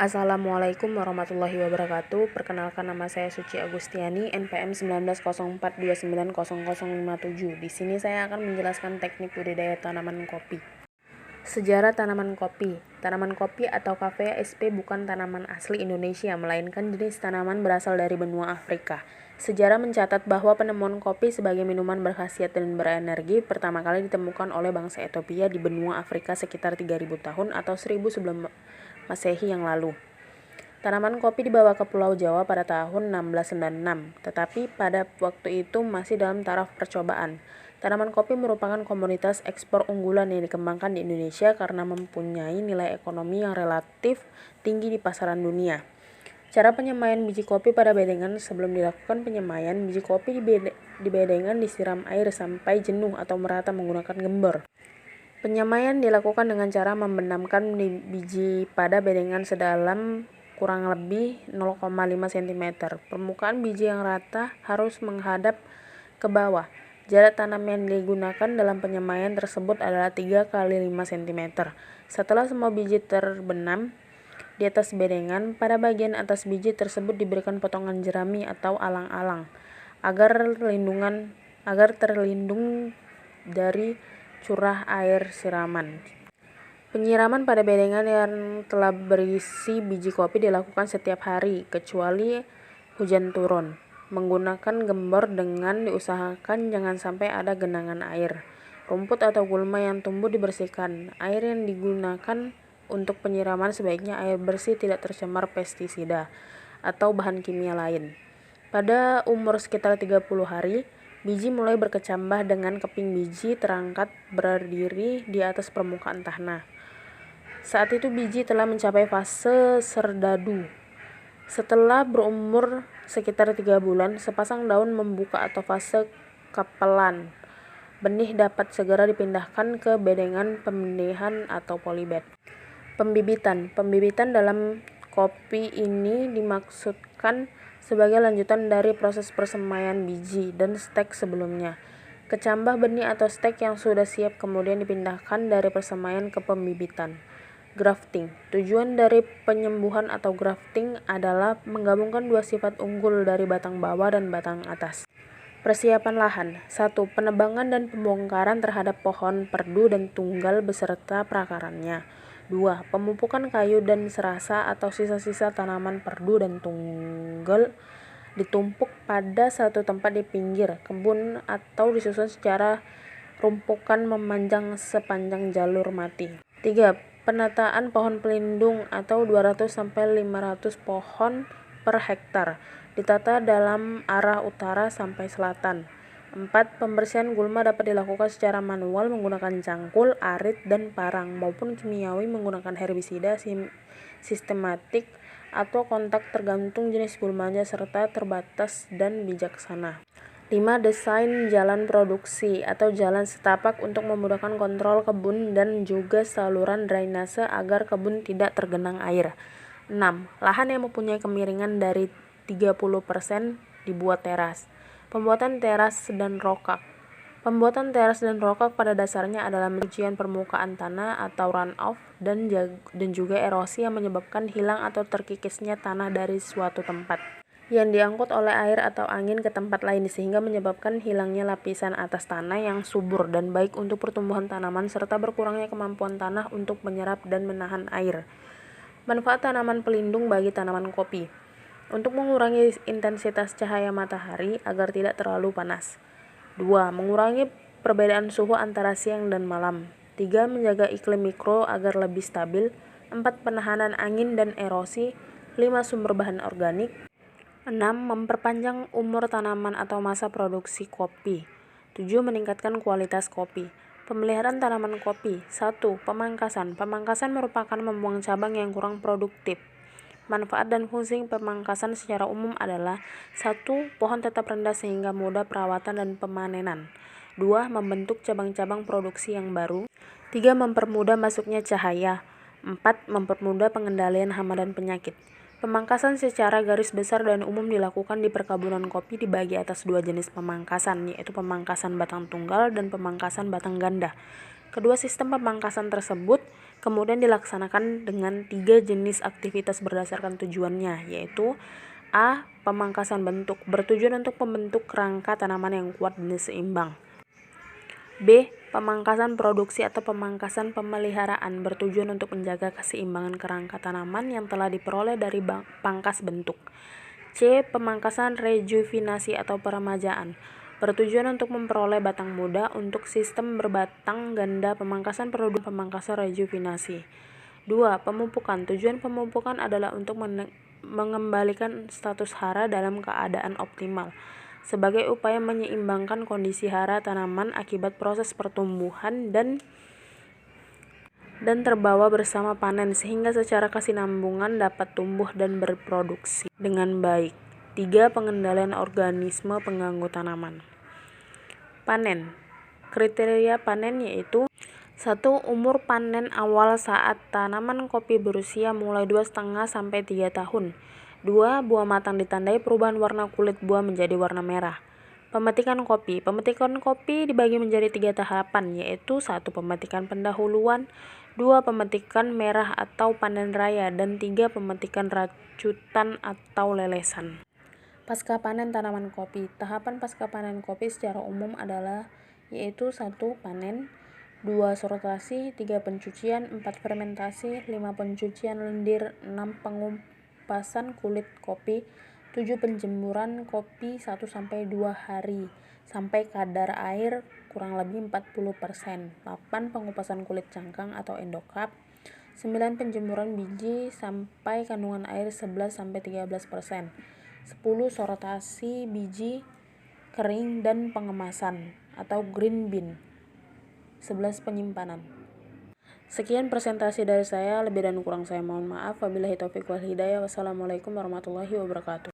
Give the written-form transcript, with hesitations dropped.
Assalamualaikum warahmatullahi wabarakatuh. Perkenalkan, nama saya Suci Agustiani, NPM 1904290057. Di sini saya akan menjelaskan teknik budidaya tanaman kopi. Sejarah tanaman kopi. Tanaman kopi atau Cavea sp bukan tanaman asli Indonesia, melainkan jenis tanaman berasal dari benua Afrika. Sejarah mencatat bahwa penemuan kopi sebagai minuman berkhasiat dan berenergi pertama kali ditemukan oleh bangsa Ethiopia di benua Afrika sekitar 3000 tahun atau 1000 sebelum Masehi yang lalu. Tanaman kopi dibawa ke Pulau Jawa pada tahun 1696, tetapi pada waktu itu masih dalam taraf percobaan. Tanaman kopi merupakan komoditas ekspor unggulan yang dikembangkan di Indonesia karena mempunyai nilai ekonomi yang relatif tinggi di pasaran dunia. Cara penyemaian biji kopi pada bedengan. Sebelum dilakukan penyemaian, biji kopi di bedengan disiram air sampai jenuh atau merata menggunakan gembor. Penyemaian dilakukan dengan cara membenamkan biji pada bedengan sedalam kurang lebih 0,5 cm. Permukaan biji yang rata harus menghadap ke bawah. Jarak tanam yang digunakan dalam penyemaian tersebut adalah 3 x 5 cm. Setelah semua biji terbenam di atas bedengan, pada bagian atas biji tersebut diberikan potongan jerami atau alang-alang agar terlindung dari curah air siraman. Penyiraman pada bedengan yang telah berisi biji kopi dilakukan setiap hari, kecuali hujan turun. Menggunakan gembor dengan diusahakan jangan sampai ada genangan air. Rumput atau gulma yang tumbuh dibersihkan. Air yang digunakan untuk penyiraman sebaiknya air bersih, tidak tercemar pestisida atau bahan kimia lain. Pada umur sekitar 30 hari, biji mulai berkecambah dengan keping biji terangkat berdiri di atas permukaan tanah. Saat itu biji telah mencapai fase serdadu. Setelah berumur sekitar 3 bulan, sepasang daun membuka atau fase kapelan. Benih dapat segera dipindahkan ke bedengan pembendihan atau polybag. Pembibitan dalam kopi ini dimaksudkan sebagai lanjutan dari proses persemaian biji dan stek sebelumnya. Kecambah benih atau stek yang sudah siap kemudian dipindahkan dari persemaian ke pembibitan. Grafting. Tujuan dari penyembuhan atau grafting adalah menggabungkan dua sifat unggul dari batang bawah dan batang atas. Persiapan lahan. 1. Penebangan dan pembongkaran terhadap pohon perdu dan tunggal beserta perakarannya. 2. Pemupukan kayu dan serasa atau sisa-sisa tanaman perdu dan tunggal ditumpuk pada satu tempat di pinggir kebun atau disusun secara rumpukan memanjang sepanjang jalur mati. 3. Penataan pohon pelindung atau 200-500 pohon per hektar, ditata dalam arah utara sampai selatan. 4. Pembersihan gulma dapat dilakukan secara manual menggunakan cangkul, arit, dan parang, maupun kimiawi menggunakan herbisida sistematik atau kontak tergantung jenis gulmanya serta terbatas dan bijaksana. 5. Desain jalan produksi atau jalan setapak untuk memudahkan kontrol kebun dan juga saluran drainase agar kebun tidak tergenang air. 6. Lahan yang mempunyai kemiringan dari 30% dibuat teras. Pembuatan teras dan rokak. Pembuatan teras dan rokak pada dasarnya adalah pencucian permukaan tanah atau runoff dan juga erosi yang menyebabkan hilang atau terkikisnya tanah dari suatu tempat yang diangkut oleh air atau angin ke tempat lain sehingga menyebabkan hilangnya lapisan atas tanah yang subur dan baik untuk pertumbuhan tanaman serta berkurangnya kemampuan tanah untuk menyerap dan menahan air. Manfaat tanaman pelindung bagi tanaman kopi. Untuk mengurangi intensitas cahaya matahari agar tidak terlalu panas. 2. Mengurangi perbedaan suhu antara siang dan malam. 3. Menjaga iklim mikro agar lebih stabil. 4. Penahanan angin dan erosi. 5. Sumber bahan organik. 6. Memperpanjang umur tanaman atau masa produksi kopi. 7. Meningkatkan kualitas kopi. Pemeliharaan tanaman kopi. 1. Pemangkasan. Pemangkasan merupakan membuang cabang yang kurang produktif. Manfaat dan fungsi pemangkasan secara umum adalah 1. Pohon tetap rendah sehingga mudah perawatan dan pemanenan. 2. Membentuk cabang-cabang produksi yang baru. 3. Mempermudah masuknya cahaya. 4. Mempermudah pengendalian hama dan penyakit. Pemangkasan secara garis besar dan umum dilakukan di perkebunan kopi dibagi atas dua jenis pemangkasan, yaitu pemangkasan batang tunggal dan pemangkasan batang ganda. Kedua sistem pemangkasan tersebut Kemudian dilaksanakan dengan 3 jenis aktivitas berdasarkan tujuannya, yaitu A. Pemangkasan bentuk, bertujuan untuk membentuk kerangka tanaman yang kuat dan seimbang. B. Pemangkasan produksi atau pemangkasan pemeliharaan, bertujuan untuk menjaga keseimbangan kerangka tanaman yang telah diperoleh dari pangkas bentuk. C. Pemangkasan rejuvenasi atau peremajaan, bertujuan untuk memperoleh batang muda untuk sistem berbatang ganda. Pemangkasan produksi, pemangkasan rejuvenasi. 2. Pemupukan, tujuan pemupukan adalah untuk mengembalikan status hara dalam keadaan optimal sebagai upaya menyeimbangkan kondisi hara tanaman akibat proses pertumbuhan dan terbawa bersama panen sehingga secara kesinambungan dapat tumbuh dan berproduksi dengan baik. 3. Pengendalian organisme pengganggu tanaman. Panen. Kriteria panen yaitu 1. Umur panen awal saat tanaman kopi berusia mulai 2,5 sampai 3 tahun. 2. Buah matang ditandai perubahan warna kulit buah menjadi warna merah. Pemetikan kopi. Pemetikan kopi dibagi menjadi 3 tahapan, yaitu 1. Pemetikan pendahuluan, 2. Pemetikan merah atau panen raya, dan 3. Pemetikan racutan atau lelesan. Pasca panen tanaman kopi. Tahapan pasca panen kopi secara umum adalah yaitu 1. Panen, 2. Sortasi, 3. Pencucian, 4. Fermentasi, 5. Pencucian lendir, 6. Pengupasan kulit kopi, 7. Penjemuran kopi 1-2 hari sampai kadar air kurang lebih 40%. 8. Pengupasan kulit cangkang atau endokap. 9. Penjemuran biji sampai kandungan air 11-13%. 10. Sortasi biji kering dan pengemasan atau green bean. 11. Penyimpanan. Sekian presentasi dari saya, lebih dan kurang saya mohon maaf. Wabillahi taufiq wal hidayah. Wassalamualaikum warahmatullahi wabarakatuh.